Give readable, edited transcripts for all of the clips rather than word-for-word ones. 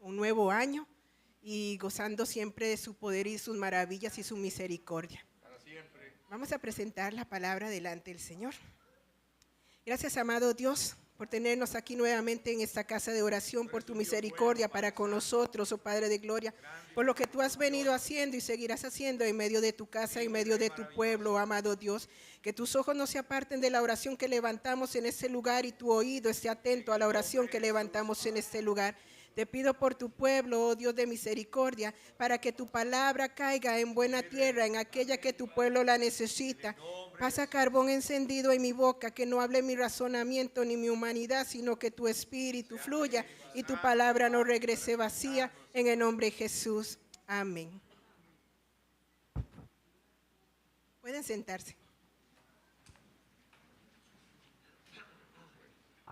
un nuevo año y gozando siempre de su poder y sus maravillas y su misericordia. Para siempre. Vamos a presentar la palabra delante del Señor. Gracias, amado Dios, por tenernos aquí nuevamente en esta casa de oración, por tu misericordia para con nosotros, oh Padre de gloria, por lo que tú has venido haciendo y seguirás haciendo en medio de tu casa, en medio de tu pueblo, amado Dios. Que tus ojos no se aparten de la oración que levantamos en este lugar y tu oído esté atento a la oración que levantamos en este lugar. Te pido por tu pueblo, oh Dios de misericordia, para que tu palabra caiga en buena tierra, en aquella que tu pueblo la necesita. Pasa carbón encendido en mi boca, que no hable mi razonamiento ni mi humanidad, sino que tu espíritu fluya y tu palabra no regrese vacía, en el nombre de Jesús. Amén. Pueden sentarse.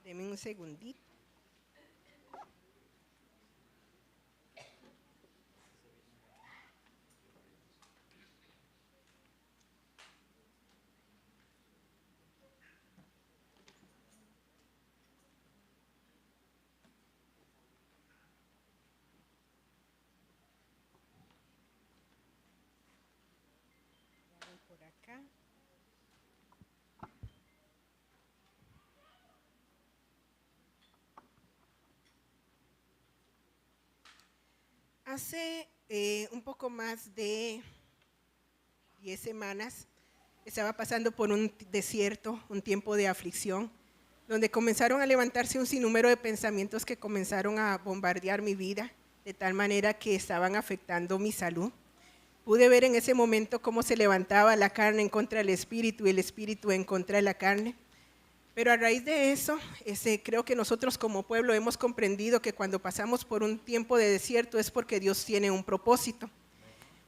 Denme un segundito. Por acá. Hace un poco más de 10 semanas estaba pasando por un desierto, un tiempo de aflicción, donde comenzaron a levantarse un sinnúmero de pensamientos que comenzaron a bombardear mi vida, de tal manera que estaban afectando mi salud. Pude ver en ese momento cómo se levantaba la carne en contra del espíritu y el espíritu en contra de la carne. Pero a raíz de eso, creo que nosotros como pueblo hemos comprendido que cuando pasamos por un tiempo de desierto es porque Dios tiene un propósito.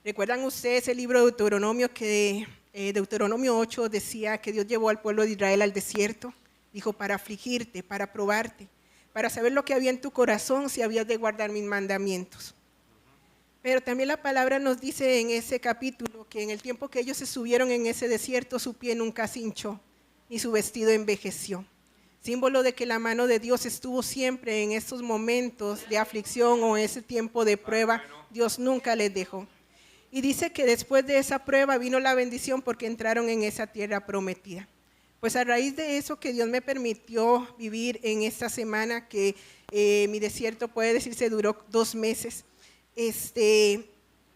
¿Recuerdan ustedes el libro de Deuteronomio, que Deuteronomio 8 decía que Dios llevó al pueblo de Israel al desierto? Dijo, para afligirte, para probarte, para saber lo que había en tu corazón, si habías de guardar mis mandamientos. Pero también la palabra nos dice en ese capítulo que en el tiempo que ellos se subieron en ese desierto, su pie nunca se hinchó, ni su vestido envejeció. Símbolo de que la mano de Dios estuvo siempre en estos momentos de aflicción o ese tiempo de prueba. Dios nunca les dejó. Y dice que después de esa prueba vino la bendición porque entraron en esa tierra prometida. Pues a raíz de eso que Dios me permitió vivir en esta semana, que mi desierto puede decirse duró 2 meses,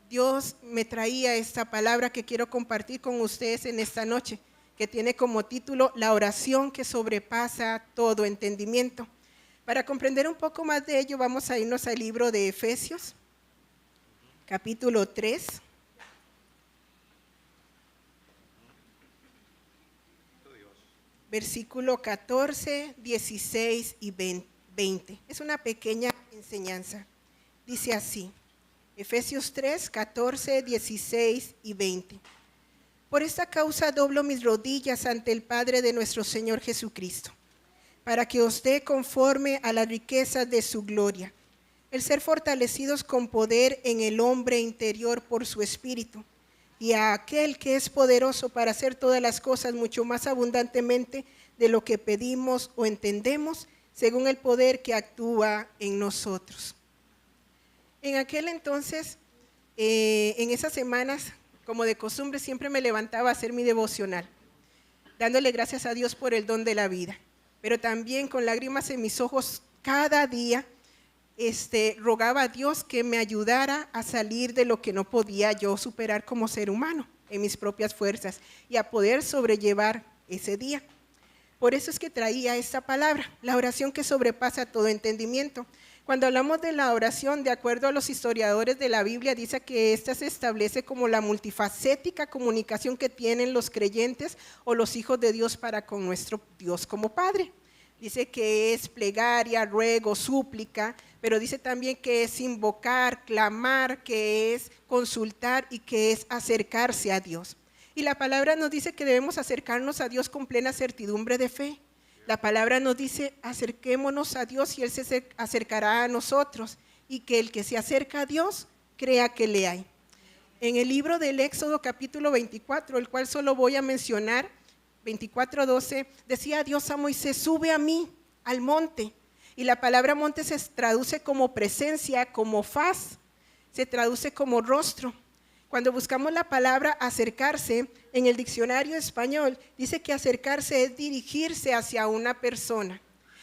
Dios me traía esta palabra que quiero compartir con ustedes en esta noche, que tiene como título La oración que sobrepasa todo entendimiento. Para comprender un poco más de ello, vamos a irnos al libro de Efesios, capítulo 3. Versículo 14, 16 y 20. Es una pequeña enseñanza. Dice así, Efesios 3, 14, 16 y 20. Por esta causa doblo mis rodillas ante el Padre de nuestro Señor Jesucristo, para que os dé conforme a las riquezas de su gloria, el ser fortalecidos con poder en el hombre interior por su Espíritu, y a aquel que es poderoso para hacer todas las cosas mucho más abundantemente de lo que pedimos o entendemos, según el poder que actúa en nosotros. En aquel entonces, en esas semanas, como de costumbre, siempre me levantaba a hacer mi devocional, dándole gracias a Dios por el don de la vida, pero también con lágrimas en mis ojos cada día, rogaba a Dios que me ayudara a salir de lo que no podía yo superar como ser humano en mis propias fuerzas y a poder sobrellevar ese día. Por eso es que traía esta palabra, la oración que sobrepasa todo entendimiento. Cuando hablamos de la oración, de acuerdo a los historiadores de la Biblia, dice que esta se establece como la multifacética comunicación que tienen los creyentes o los hijos de Dios para con nuestro Dios como Padre. Dice que es plegaria, ruego, súplica, pero dice también que es invocar, clamar, que es consultar y que es acercarse a Dios. Y la palabra nos dice que debemos acercarnos a Dios con plena certidumbre de fe. La palabra nos dice, acerquémonos a Dios y Él se acercará a nosotros, y que el que se acerca a Dios crea que le hay. En el libro del Éxodo capítulo 24, el cual solo voy a mencionar, 24:12, decía Dios a Moisés, sube a mí al monte Y la palabra monte se traduce como presencia, como faz, se traduce como rostro. Cuando buscamos la palabra acercarse en el diccionario español, dice que acercarse es dirigirse hacia una persona.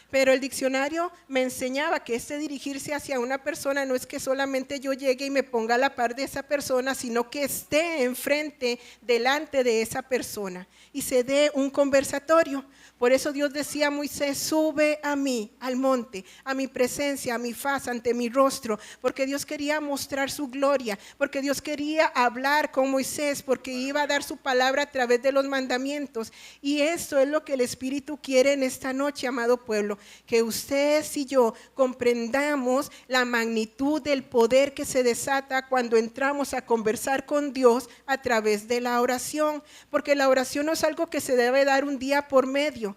Pero el diccionario me enseñaba que este dirigirse hacia una persona no es que solamente yo llegue y me ponga a la par de esa persona, sino que esté enfrente, delante de esa persona y se dé un conversatorio. Por eso Dios decía a Moisés, sube a mí, al monte, a mi presencia, a mi faz, ante mi rostro, porque Dios quería mostrar su gloria, porque Dios quería hablar con Moisés, porque iba a dar su palabra a través de los mandamientos. Y esto es lo que el Espíritu quiere en esta noche, amado pueblo, que ustedes y yo comprendamos la magnitud del poder que se desata cuando entramos a conversar con Dios a través de la oración, porque la oración no es algo que se debe dar un día por medio.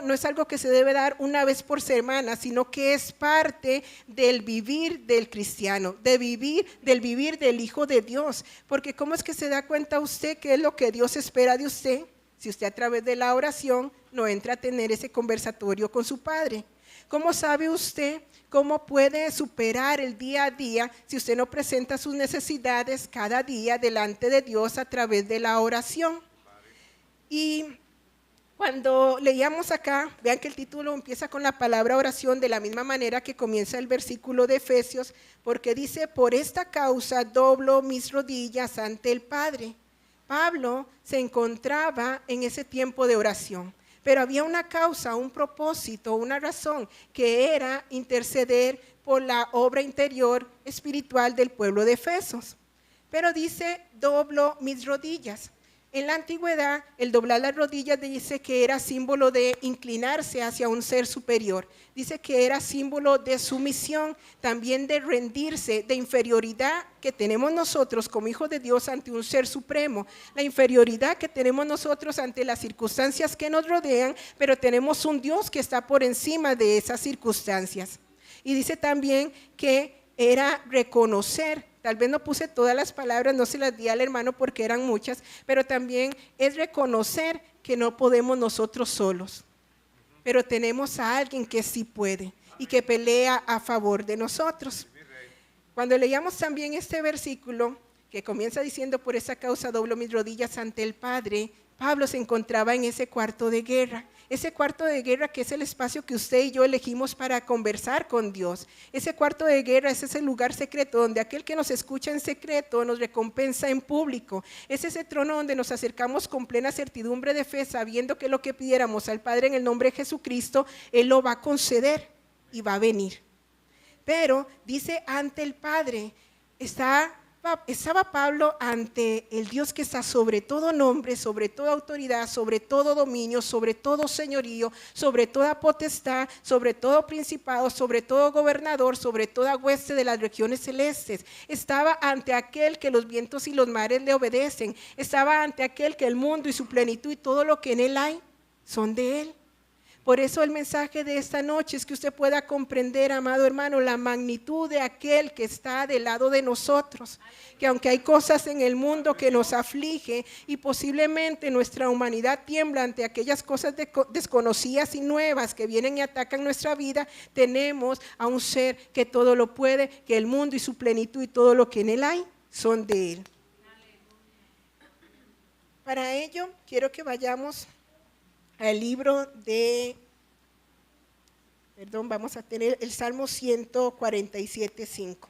No es algo que se debe dar una vez por semana, sino que es parte del vivir del cristiano, del vivir del Hijo de Dios. Porque ¿cómo es que se da cuenta usted qué es lo que Dios espera de usted? Si usted a través de la oración no entra a tener ese conversatorio con su Padre. ¿Cómo sabe usted cómo puede superar el día a día si usted no presenta sus necesidades cada día delante de Dios a través de la oración? Y cuando leíamos acá, vean que el título empieza con la palabra oración de la misma manera que comienza el versículo de Efesios, porque dice, por esta causa doblo mis rodillas ante el Padre. Pablo se encontraba en ese tiempo de oración, pero había una causa, un propósito, una razón, que era interceder por la obra interior espiritual del pueblo de Efesos. Pero dice, doblo mis rodillas. En la antigüedad, el doblar las rodillas dice que era símbolo de inclinarse hacia un ser superior. Dice que era símbolo de sumisión, también de rendirse, de inferioridad que tenemos nosotros como hijos de Dios ante un ser supremo. La inferioridad que tenemos nosotros ante las circunstancias que nos rodean, pero tenemos un Dios que está por encima de esas circunstancias. Y dice también que era reconocer. Tal vez no puse todas las palabras, no se las di al hermano porque eran muchas, pero también es reconocer que no podemos nosotros solos, pero tenemos a alguien que sí puede y que pelea a favor de nosotros. Cuando leíamos también este versículo que comienza diciendo, por esa causa doblo mis rodillas ante el Padre, Pablo se encontraba en ese cuarto de guerra. Ese cuarto de guerra que es el espacio que usted y yo elegimos para conversar con Dios. Ese cuarto de guerra es ese lugar secreto donde aquel que nos escucha en secreto nos recompensa en público. Es ese trono donde nos acercamos con plena certidumbre de fe, sabiendo que lo que pidiéramos al Padre en el nombre de Jesucristo, Él lo va a conceder y va a venir. Pero dice ante el Padre, estaba Pablo ante el Dios que está sobre todo nombre, sobre toda autoridad, sobre todo dominio, sobre todo señorío, sobre toda potestad, sobre todo principado, sobre todo gobernador, sobre toda hueste de las regiones celestes. Estaba ante aquel que los vientos y los mares le obedecen. Estaba ante aquel que el mundo y su plenitud y todo lo que en él hay son de él. Por eso el mensaje de esta noche es que usted pueda comprender, amado hermano, la magnitud de aquel que está del lado de nosotros. Que aunque hay cosas en el mundo que nos aflige y posiblemente nuestra humanidad tiembla ante aquellas cosas desconocidas y nuevas que vienen y atacan nuestra vida, tenemos a un ser que todo lo puede, que el mundo y su plenitud y todo lo que en él hay son de él. Para ello, quiero que vayamos al libro vamos a tener el Salmo 147:5.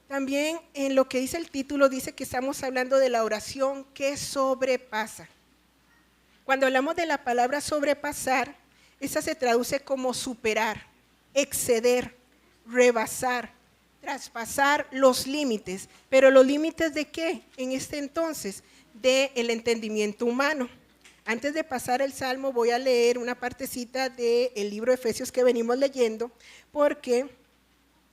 También en lo que dice el título dice que estamos hablando de la oración que sobrepasa. Cuando hablamos de la palabra sobrepasar, esa se traduce como superar, exceder, rebasar, traspasar los límites. ¿Pero los límites de qué? En este entonces, del entendimiento humano. Antes de pasar el Salmo voy a leer una partecita del libro de Efesios que venimos leyendo, porque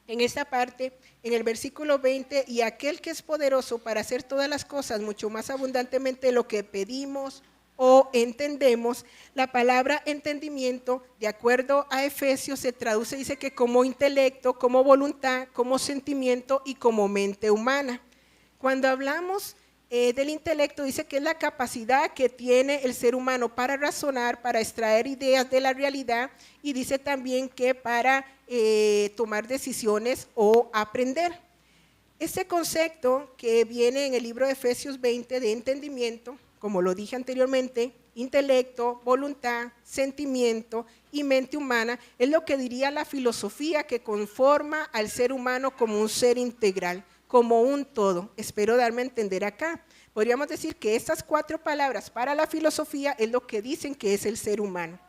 en esta parte, en el versículo 20, y aquel que es poderoso para hacer todas las cosas mucho más abundantemente de lo que pedimos o entendemos, la palabra entendimiento, de acuerdo a Efesios, se traduce, dice que como intelecto, como voluntad, como sentimiento y como mente humana. Cuando hablamos del intelecto dice que es la capacidad que tiene el ser humano para razonar, para extraer ideas de la realidad, y dice también que para tomar decisiones o aprender. Este concepto que viene en el libro de Efesios 20 de entendimiento, como lo dije anteriormente, intelecto, voluntad, sentimiento y mente humana, es lo que diría la filosofía que conforma al ser humano como un ser integral, como un todo. Espero darme a entender acá. Podríamos decir que estas 4 palabras para la filosofía es lo que dicen que es el ser humano.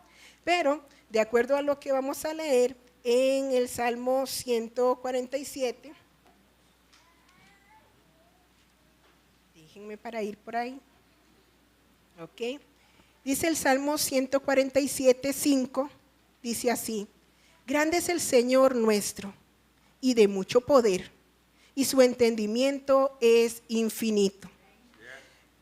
Pero, de acuerdo a lo que vamos a leer en el Salmo 147, déjenme para ir por ahí, ok. Dice el Salmo 147, 5, dice así: grande es el Señor nuestro y de mucho poder, y su entendimiento es infinito.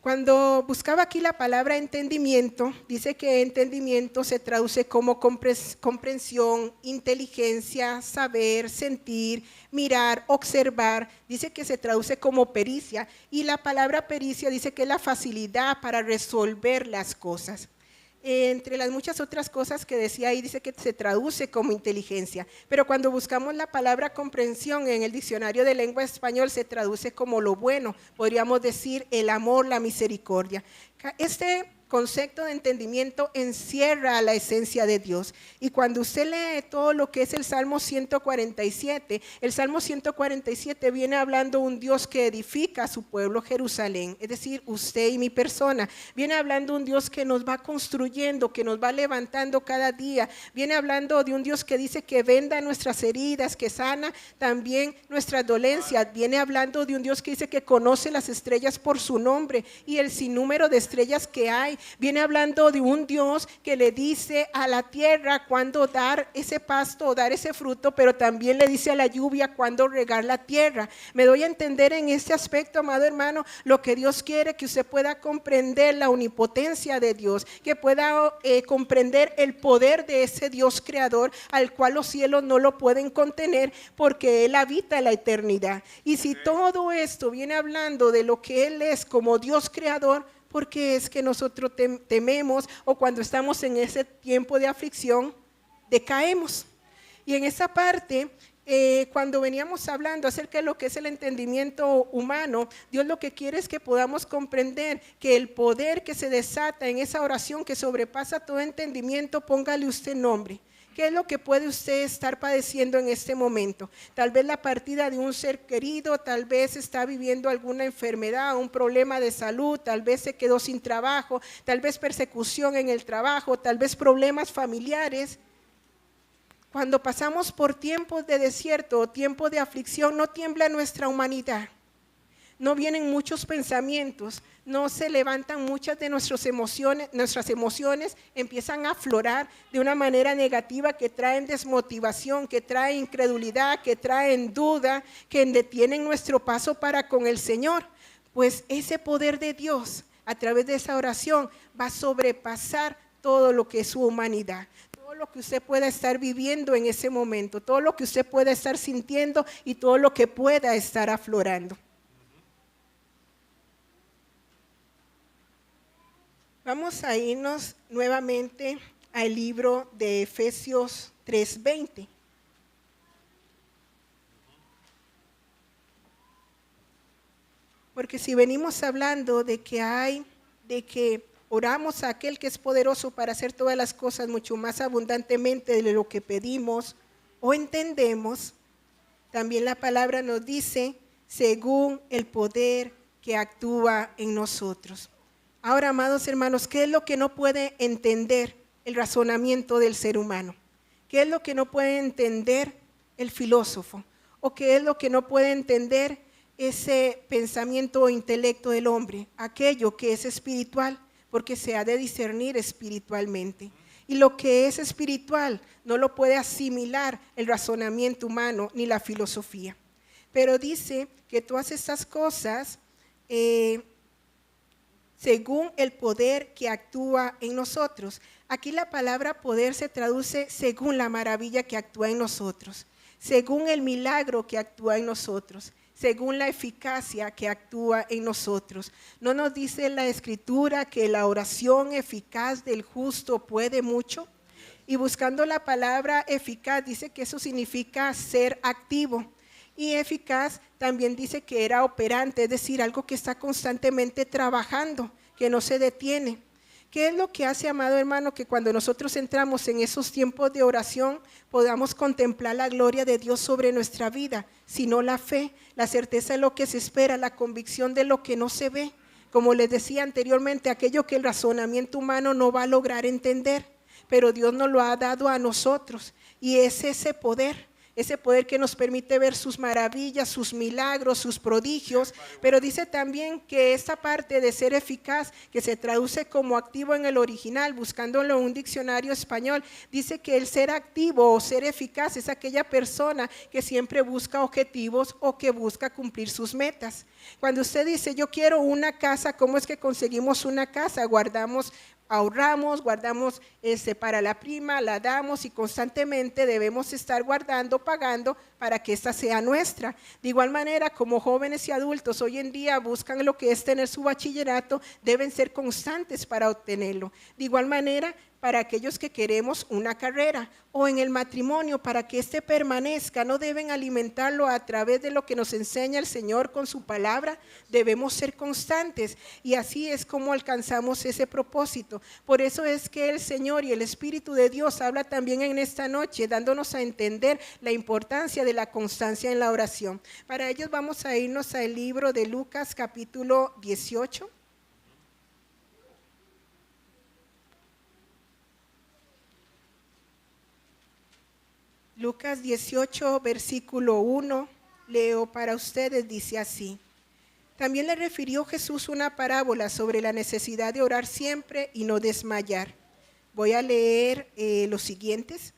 Cuando buscaba aquí la palabra entendimiento, dice que entendimiento se traduce como comprensión, inteligencia, saber, sentir, mirar, observar. Dice que se traduce como pericia, y la palabra pericia dice que es la facilidad para resolver las cosas. Entre las muchas otras cosas que decía ahí, dice que se traduce como inteligencia, pero cuando buscamos la palabra comprensión en el diccionario de lengua español se traduce como lo bueno, podríamos decir el amor, la misericordia. Este concepto de entendimiento encierra la esencia de Dios, y cuando usted lee todo lo que es el Salmo 147, el Salmo 147 viene hablando un Dios que edifica a su pueblo Jerusalén, es decir, usted y mi persona. Viene hablando un Dios que nos va construyendo, que nos va levantando cada día. Viene hablando de un Dios que dice que venda nuestras heridas, que sana también nuestras dolencias. Viene hablando de un Dios que dice que conoce las estrellas por su nombre y el sinnúmero de estrellas que hay. Viene hablando de un Dios que le dice a la tierra cuándo dar ese pasto o dar ese fruto, pero también le dice a la lluvia cuándo regar la tierra. Me doy a entender en este aspecto, amado hermano, lo que Dios quiere, que usted pueda comprender la omnipotencia de Dios, que pueda comprender el poder de ese Dios creador al cual los cielos no lo pueden contener, porque Él habita en la eternidad. Y si todo esto viene hablando de lo que Él es como Dios creador, porque es que nosotros tememos, o cuando estamos en ese tiempo de aflicción, decaemos. Y en esa parte, cuando veníamos hablando acerca de lo que es el entendimiento humano, Dios lo que quiere es que podamos comprender que el poder que se desata en esa oración que sobrepasa todo entendimiento, póngale usted nombre. ¿Qué es lo que puede usted estar padeciendo en este momento? Tal vez la partida de un ser querido, tal vez está viviendo alguna enfermedad, un problema de salud, tal vez se quedó sin trabajo, tal vez persecución en el trabajo, tal vez problemas familiares. Cuando pasamos por tiempos de desierto o tiempos de aflicción, no tiembla nuestra humanidad. No vienen muchos pensamientos, no se levantan muchas de nuestras emociones empiezan a aflorar de una manera negativa que traen desmotivación, que traen incredulidad, que traen duda, que detienen nuestro paso para con el Señor. Pues ese poder de Dios a través de esa oración va a sobrepasar todo lo que es su humanidad. Todo lo que usted pueda estar viviendo en ese momento, todo lo que usted pueda estar sintiendo y todo lo que pueda estar aflorando. Vamos a irnos nuevamente al libro de Efesios 3:20. Porque si venimos hablando de que oramos a aquel que es poderoso para hacer todas las cosas mucho más abundantemente de lo que pedimos o entendemos, también la palabra nos dice, según el poder que actúa en nosotros. Ahora, amados hermanos, ¿qué es lo que no puede entender el razonamiento del ser humano? ¿Qué es lo que no puede entender el filósofo? ¿O qué es lo que no puede entender ese pensamiento o intelecto del hombre? Aquello que es espiritual, porque se ha de discernir espiritualmente. Y lo que es espiritual no lo puede asimilar el razonamiento humano ni la filosofía. Pero dice que todas estas cosas según el poder que actúa en nosotros. Aquí la palabra poder se traduce según la maravilla que actúa en nosotros, según el milagro que actúa en nosotros, según la eficacia que actúa en nosotros. ¿No nos dice la Escritura que la oración eficaz del justo puede mucho? Y buscando la palabra eficaz, dice que eso significa ser activo. Y eficaz también dice que era operante, es decir, algo que está constantemente trabajando, que no se detiene. ¿Qué es lo que hace, amado hermano, que cuando nosotros entramos en esos tiempos de oración podamos contemplar la gloria de Dios sobre nuestra vida? Sino la fe, la certeza de lo que se espera, la convicción de lo que no se ve. Como les decía anteriormente, aquello que el razonamiento humano no va a lograr entender, pero Dios nos lo ha dado a nosotros, y es ese poder que nos permite ver sus maravillas, sus milagros, sus prodigios. Pero dice también que esta parte de ser eficaz, que se traduce como activo en el original, buscándolo en un diccionario español, dice que el ser activo o ser eficaz es aquella persona que siempre busca objetivos o que busca cumplir sus metas. Cuando usted dice, yo quiero una casa, ¿cómo es que conseguimos una casa? Ahorramos, guardamos para la prima, la damos, y constantemente debemos estar guardando, pagando para que esta sea nuestra. De igual manera, como jóvenes y adultos hoy en día buscan lo que es tener su bachillerato, deben ser constantes para obtenerlo. De igual manera, para aquellos que queremos una carrera, o en el matrimonio, para que éste permanezca, no deben alimentarlo a través de lo que nos enseña el Señor con su palabra. Debemos ser constantes, y así es como alcanzamos ese propósito. Por eso es que el Señor y el Espíritu de Dios habla también en esta noche, dándonos a entender la importancia de la constancia en la oración. Para ello vamos a irnos al libro de Lucas capítulo 18. Lucas 18, versículo 1, leo para ustedes, dice así. También le refirió Jesús una parábola sobre la necesidad de orar siempre y no desmayar. Voy a leer los siguientes.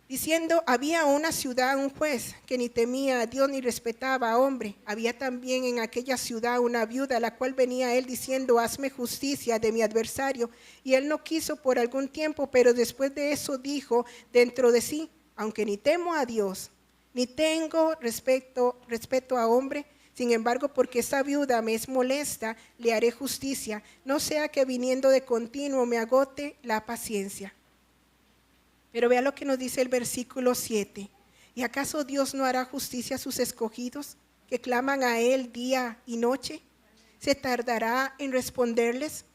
Diciendo, había una ciudad un juez que ni temía a Dios ni respetaba a hombre. Había también en aquella ciudad una viuda, a la cual venía a él diciendo, hazme justicia de mi adversario. Y él no quiso por algún tiempo, pero después de eso dijo dentro de sí, aunque ni temo a Dios, ni tengo respeto a hombre, sin embargo, porque esta viuda me es molesta, le haré justicia, no sea que viniendo de continuo me agote la paciencia. Pero vea lo que nos dice el versículo 7. ¿Y acaso Dios no hará justicia a sus escogidos, que claman a Él día y noche? ¿Se tardará en responderles?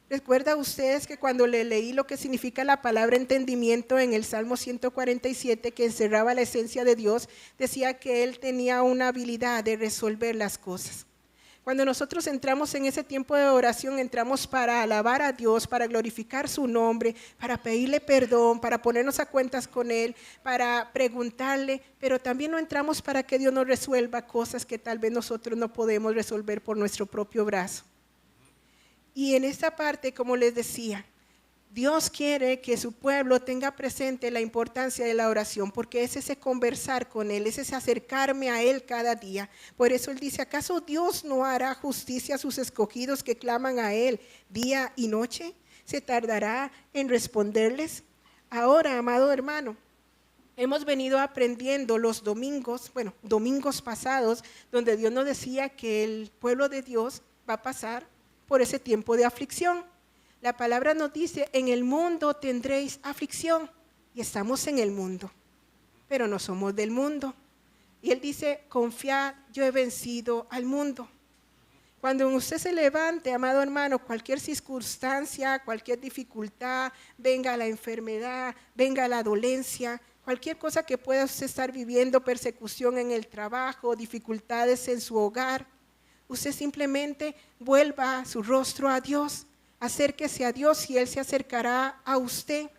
¿Recuerda ustedes que cuando le leí lo que significa la palabra entendimiento en el Salmo 147, que encerraba la esencia de Dios, decía que Él tenía una habilidad de resolver las cosas? Cuando nosotros entramos en ese tiempo de oración, entramos para alabar a Dios, para glorificar su nombre, para pedirle perdón, para ponernos a cuentas con Él, para preguntarle, pero también no entramos para que Dios nos resuelva cosas que tal vez nosotros no podemos resolver por nuestro propio brazo. Y en esta parte, como les decía, Dios quiere que su pueblo tenga presente la importancia de la oración, porque es ese conversar con Él, es ese acercarme a Él cada día. Por eso Él dice, ¿acaso Dios no hará justicia a sus escogidos que claman a Él día y noche? ¿Se tardará en responderles? Ahora, amado hermano, hemos venido aprendiendo los domingos pasados, donde Dios nos decía que el pueblo de Dios va a pasar por ese tiempo de aflicción. La palabra nos dice, en el mundo tendréis aflicción, y estamos en el mundo, pero no somos del mundo. Y Él dice, confiad, yo he vencido al mundo. Cuando usted se levante, amado hermano, cualquier circunstancia, cualquier dificultad, venga la enfermedad, venga la dolencia, cualquier cosa que pueda usted estar viviendo, persecución en el trabajo, dificultades en su hogar, usted simplemente vuelva su rostro a Dios, acérquese a Dios y Él se acercará a usted.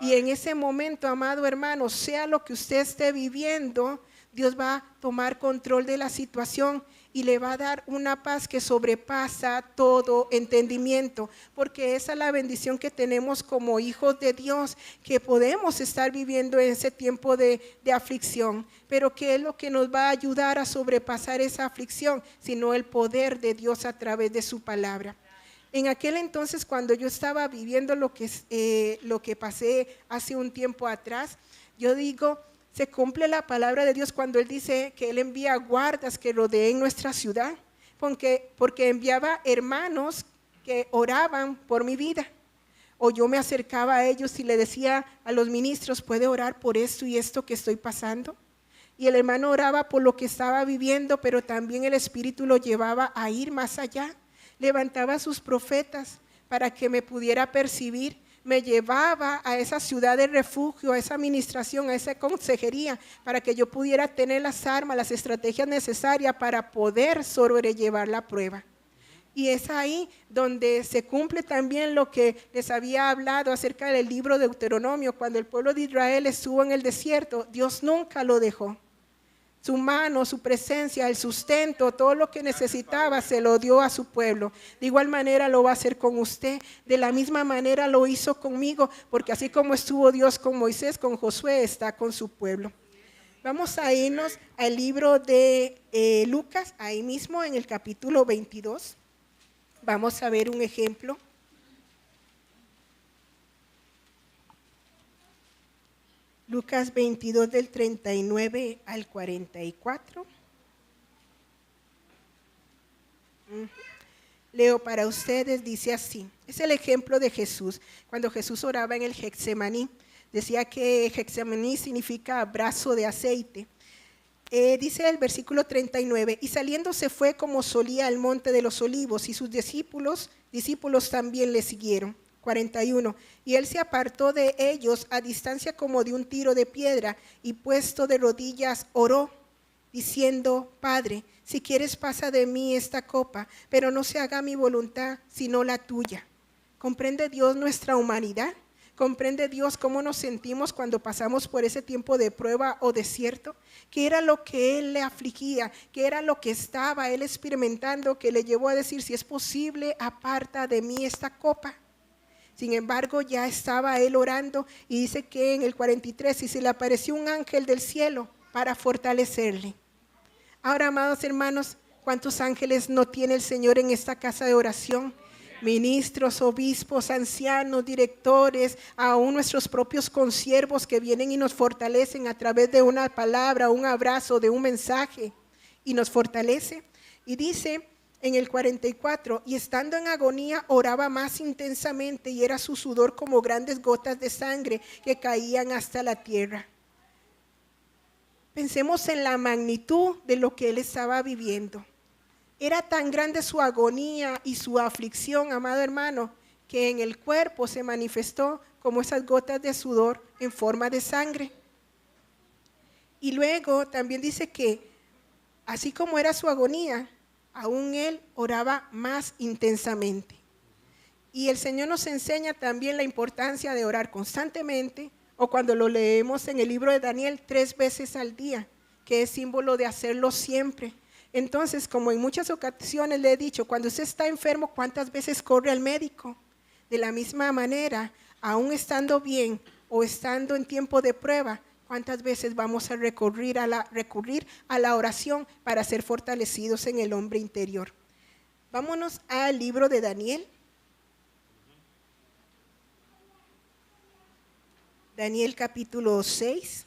Y en ese momento, amado hermano, sea lo que usted esté viviendo, Dios va a tomar control de la situación y le va a dar una paz que sobrepasa todo entendimiento, porque esa es la bendición que tenemos como hijos de Dios, que podemos estar viviendo en ese tiempo de aflicción, pero ¿qué es lo que nos va a ayudar a sobrepasar esa aflicción? Sino el poder de Dios a través de su palabra. En aquel entonces, cuando yo estaba viviendo lo que pasé hace un tiempo atrás, yo digo, Se cumple la palabra de Dios cuando Él dice que Él envía guardas que rodeen nuestra ciudad, porque enviaba hermanos que oraban por mi vida. O yo me acercaba a ellos y le decía a los ministros, ¿puede orar por esto y esto que estoy pasando? Y el hermano oraba por lo que estaba viviendo, pero también el Espíritu lo llevaba a ir más allá. Levantaba a sus profetas para que me pudiera percibir. Me llevaba a esa ciudad de refugio, a esa administración, a esa consejería, para que yo pudiera tener las armas, las estrategias necesarias para poder sobrellevar la prueba. Y es ahí donde se cumple también lo que les había hablado acerca del libro de Deuteronomio. Cuando el pueblo de Israel estuvo en el desierto, Dios nunca lo dejó. Su mano, su presencia, el sustento, todo lo que necesitaba se lo dio a su pueblo. De igual manera lo va a hacer con usted. De la misma manera lo hizo conmigo, porque así como estuvo Dios con Moisés, con Josué, está con su pueblo. Vamos a irnos al libro de Lucas, ahí mismo en el capítulo 22. Vamos a ver un ejemplo. Lucas 22 del 39 al 44. Leo para ustedes, dice así. Es el ejemplo de Jesús. Cuando Jesús oraba en el Getsemaní, decía que Getsemaní significa brazo de aceite. Dice el versículo 39, y saliendo se fue como solía al monte de los olivos, y sus discípulos también le siguieron. 41, y él se apartó de ellos a distancia como de un tiro de piedra, y puesto de rodillas oró, diciendo, Padre, si quieres pasa de mí esta copa, pero no se haga mi voluntad, sino la tuya. ¿Comprende Dios nuestra humanidad? ¿Comprende Dios cómo nos sentimos cuando pasamos por ese tiempo de prueba o desierto? ¿Qué era lo que Él le afligía? ¿Qué era lo que estaba Él experimentando que le llevó a decir, si es posible, aparta de mí esta copa? Sin embargo, ya estaba Él orando y dice que en el 43, y se le apareció un ángel del cielo para fortalecerle. Ahora, amados hermanos, ¿cuántos ángeles no tiene el Señor en esta casa de oración? Ministros, obispos, ancianos, directores, aún nuestros propios consiervos que vienen y nos fortalecen a través de una palabra, un abrazo, de un mensaje, y nos fortalece. Y dice en el 44, y estando en agonía oraba más intensamente, y era su sudor como grandes gotas de sangre que caían hasta la tierra. Pensemos en la magnitud de lo que él estaba viviendo. Era tan grande su agonía y su aflicción, amado hermano, que en el cuerpo se manifestó como esas gotas de sudor en forma de sangre. Y luego también dice que así como era su agonía, aún él oraba más intensamente. Y el Señor nos enseña también la importancia de orar constantemente, o cuando lo leemos en el libro de Daniel 3 veces al día, que es símbolo de hacerlo siempre. Entonces, como en muchas ocasiones le he dicho, cuando usted está enfermo, ¿cuántas veces corre al médico? De la misma manera, aún estando bien o estando en tiempo de prueba, ¿cuántas veces vamos a recurrir a la oración para ser fortalecidos en el hombre interior? Vámonos al libro de Daniel. Daniel capítulo 6.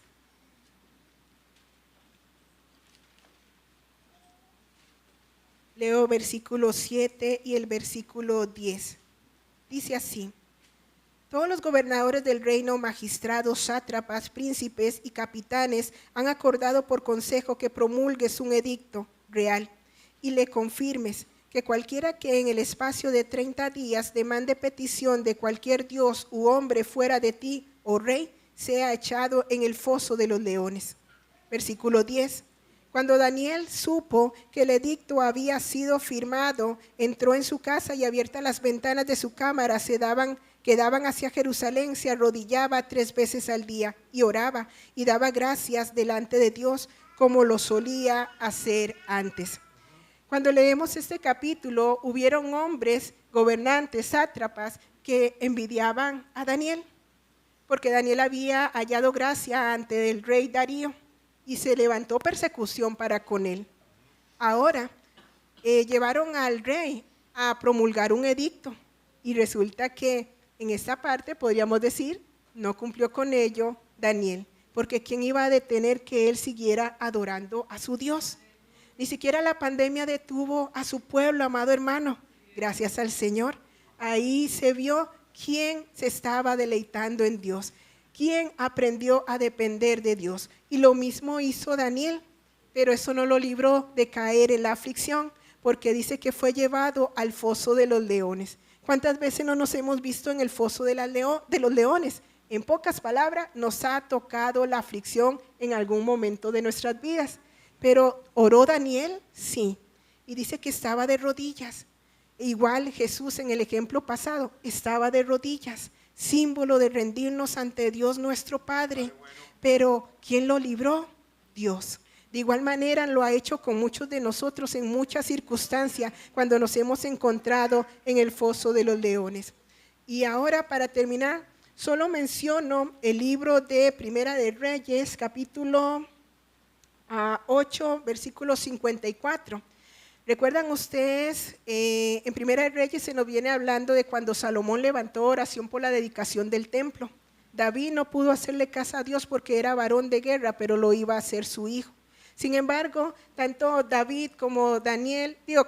Leo versículo 7 y el versículo 10. Dice así: todos los gobernadores del reino, magistrados, sátrapas, príncipes y capitanes han acordado por consejo que promulgues un edicto real y le confirmes que cualquiera que en el espacio de 30 días demande petición de cualquier dios u hombre fuera de ti, oh rey, sea echado en el foso de los leones. Versículo 10. Cuando Daniel supo que el edicto había sido firmado, entró en su casa y abiertas las ventanas de su cámara que daban hacia Jerusalén, se arrodillaba 3 veces al día y oraba y daba gracias delante de Dios como lo solía hacer antes. Cuando leemos este capítulo, hubieron hombres, gobernantes, sátrapas, que envidiaban a Daniel, porque Daniel había hallado gracia ante el rey Darío y se levantó persecución para con él. Ahora llevaron al rey a promulgar un edicto y resulta que en esta parte podríamos decir no cumplió con ello Daniel. porque ¿quién iba a detener que él siguiera adorando a su Dios? Ni siquiera la pandemia detuvo a su pueblo, amado hermano. Gracias al Señor. Ahí se vio quién se estaba deleitando en Dios, quién aprendió a depender de Dios. Y lo mismo hizo Daniel, pero eso no lo libró de caer en la aflicción, porque dice que fue llevado al foso de los leones. ¿Cuántas veces no nos hemos visto en el foso de los leones? En pocas palabras, nos ha tocado la aflicción en algún momento de nuestras vidas. Pero ¿oró Daniel? Sí. Y dice que estaba de rodillas. Igual Jesús en el ejemplo pasado estaba de rodillas, símbolo de rendirnos ante Dios nuestro Padre. Pero ¿quién lo libró? Dios. De igual manera lo ha hecho con muchos de nosotros en muchas circunstancias cuando nos hemos encontrado en el foso de los leones. Y ahora, para terminar, solo menciono el libro de Primera de Reyes, capítulo 8, versículo 54. ¿Recuerdan ustedes? En Primera de Reyes se nos viene hablando de cuando Salomón levantó oración por la dedicación del templo. David no pudo hacerle caso a Dios porque era varón de guerra, pero lo iba a hacer su hijo. Sin embargo, tanto David como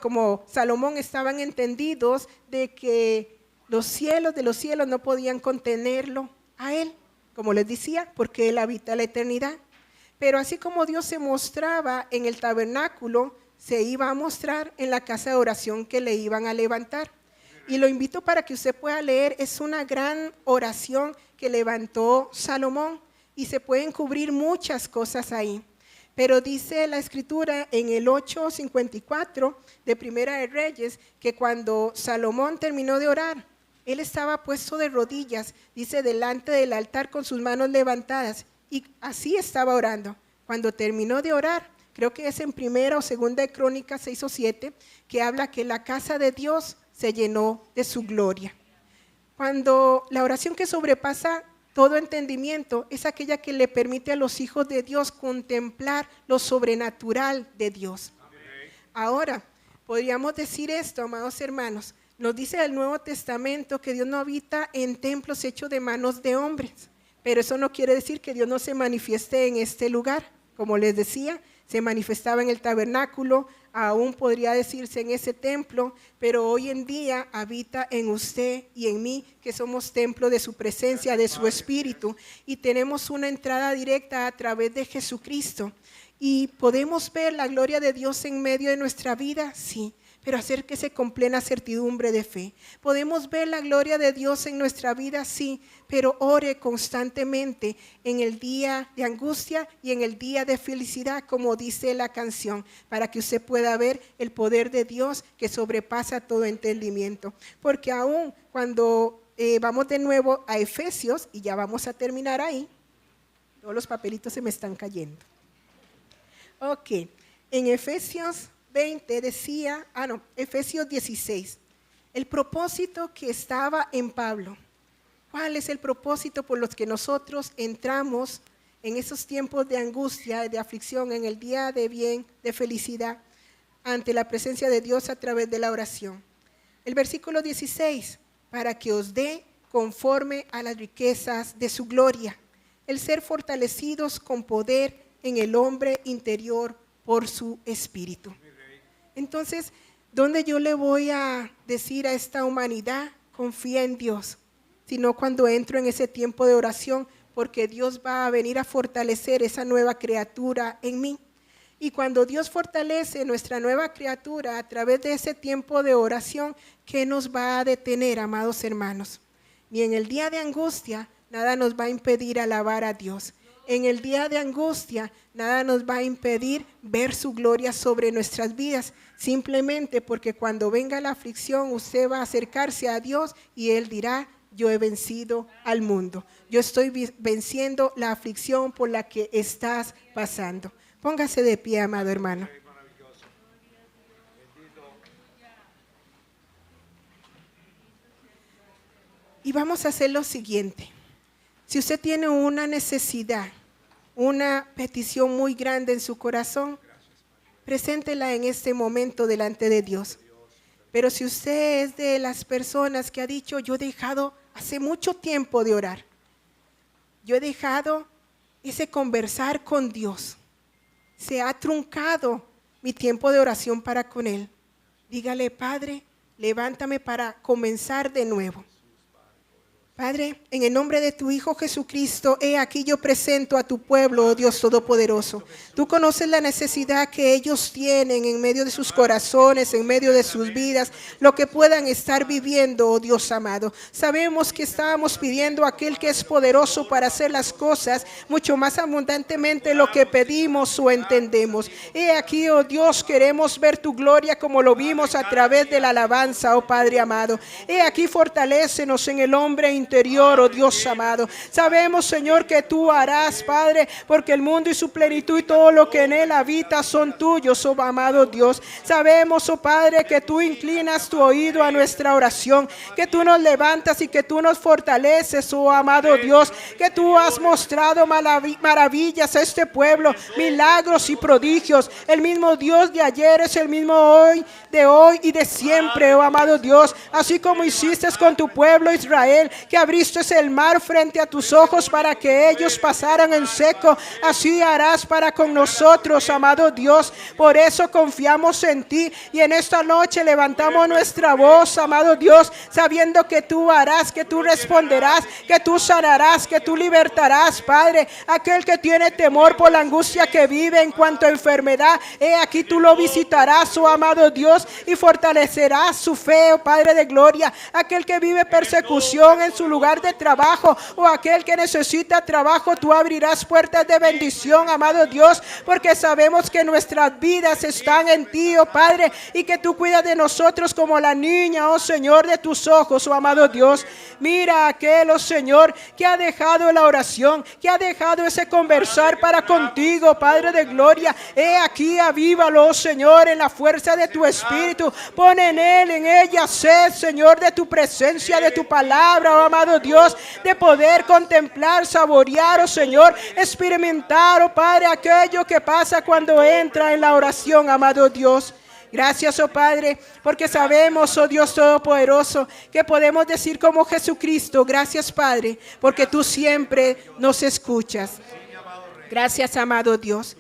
como Salomón estaban entendidos de que los cielos de los cielos no podían contenerlo a él, como les decía, porque él habita la eternidad. Pero así como Dios se mostraba en el tabernáculo, se iba a mostrar en la casa de oración que le iban a levantar. Y lo invito para que usted pueda leer, es una gran oración que levantó Salomón y se pueden cubrir muchas cosas ahí. Pero dice la escritura en el 8:54 de Primera de Reyes que cuando Salomón terminó de orar, él estaba puesto de rodillas, dice, delante del altar con sus manos levantadas, y así estaba orando. Cuando terminó de orar, creo que es en Primera o Segunda de Crónicas 6 o 7, que habla que la casa de Dios se llenó de su gloria. Cuando la oración que sobrepasa todo entendimiento es aquella que le permite a los hijos de Dios contemplar lo sobrenatural de Dios. Ahora, podríamos decir esto, amados hermanos, nos dice el Nuevo Testamento que Dios no habita en templos hechos de manos de hombres, pero eso no quiere decir que Dios no se manifieste en este lugar. Como les decía, se manifestaba en el tabernáculo, aún podría decirse en ese templo, pero hoy en día habita en usted y en mí, que somos templo de su presencia, de su espíritu, y tenemos una entrada directa a través de Jesucristo. ¿Y podemos ver la gloria de Dios en medio de nuestra vida? Sí, pero acérquese con plena certidumbre de fe. ¿Podemos ver la gloria de Dios en nuestra vida? Sí, pero ore constantemente en el día de angustia y en el día de felicidad, como dice la canción, para que usted pueda ver el poder de Dios que sobrepasa todo entendimiento. Porque aún cuando vamos de nuevo a Efesios, y ya vamos a terminar ahí, todos los papelitos se me están cayendo. Ok, en Efesios 20 decía, Efesios 16, el propósito que estaba en Pablo. ¿Cuál es el propósito por los que nosotros entramos en esos tiempos de angustia, de aflicción, en el día de bien, de felicidad, ante la presencia de Dios a través de la oración? El versículo 16, para que os dé conforme a las riquezas de su gloria, el ser fortalecidos con poder en el hombre interior por su espíritu. Entonces, ¿dónde yo le voy a decir a esta humanidad? Confía en Dios, sino cuando entro en ese tiempo de oración, porque Dios va a venir a fortalecer esa nueva criatura en mí. Y cuando Dios fortalece nuestra nueva criatura a través de ese tiempo de oración, ¿qué nos va a detener, amados hermanos? Ni en el día de angustia, nada nos va a impedir alabar a Dios. En el día de angustia, nada nos va a impedir ver su gloria sobre nuestras vidas, simplemente porque cuando venga la aflicción, usted va a acercarse a Dios y Él dirá, yo he vencido al mundo. Yo estoy venciendo la aflicción por la que estás pasando. Póngase de pie, amado hermano. Y vamos a hacer lo siguiente. Si usted tiene una necesidad, una petición muy grande en su corazón, preséntela en este momento delante de Dios. Pero si usted es de las personas que ha dicho, yo he dejado hace mucho tiempo de orar, yo he dejado ese conversar con Dios. Se ha truncado mi tiempo de oración para con Él. Dígale: Padre, levántame para comenzar de nuevo. Padre, en el nombre de tu Hijo Jesucristo, he aquí yo presento a tu pueblo, oh Dios Todopoderoso. Tú conoces la necesidad que ellos tienen en medio de sus corazones, en medio de sus vidas, lo que puedan estar viviendo, oh Dios amado. Sabemos que estábamos pidiendo a aquel que es poderoso para hacer las cosas mucho más abundantemente de lo que pedimos o entendemos. He aquí, oh Dios, queremos ver tu gloria como lo vimos a través de la alabanza, oh Padre amado. He aquí, fortalécenos en el hombre interior, oh Dios amado. Sabemos, Señor, que tú harás, Padre, porque el mundo y su plenitud y todo lo que en él habita son tuyos, oh amado Dios. Sabemos, oh Padre, que tú inclinas tu oído a nuestra oración, que tú nos levantas y que tú nos fortaleces, oh amado Dios, que tú has mostrado maravillas a este pueblo, milagros y prodigios. El mismo Dios de ayer es el mismo hoy, de hoy y de siempre, oh amado Dios. Así como hiciste con tu pueblo Israel, que abriste el mar frente a tus ojos para que ellos pasaran en seco, así harás para con nosotros, amado Dios. Por eso confiamos en ti y en esta noche levantamos nuestra voz, amado Dios, sabiendo que tú harás, que tú responderás, que tú sanarás, que tú libertarás, Padre. Aquel que tiene temor por la angustia que vive en cuanto a enfermedad, he aquí tú lo visitarás, oh amado Dios, y fortalecerás su fe, oh Padre de gloria. Aquel que vive persecución en su lugar de trabajo, o aquel que necesita trabajo, tú abrirás puertas de bendición, amado Dios, porque sabemos que nuestras vidas están en ti, oh Padre, y que tú cuidas de nosotros como la niña, oh Señor, de tus ojos, oh amado Dios. Mira a aquel, oh Señor, que ha dejado la oración, que ha dejado ese conversar para contigo, Padre de gloria. He aquí, avívalo, oh Señor, en la fuerza de tu espíritu. Pon en él, en ella sed, Señor, de tu presencia, de tu palabra, oh amado Dios, de poder contemplar, saborear, oh Señor, experimentar, oh Padre, aquello que pasa cuando entra en la oración, amado Dios. Gracias, oh Padre, porque sabemos, oh Dios Todopoderoso, que podemos decir como Jesucristo: gracias, Padre, porque tú siempre nos escuchas. Gracias, amado Dios.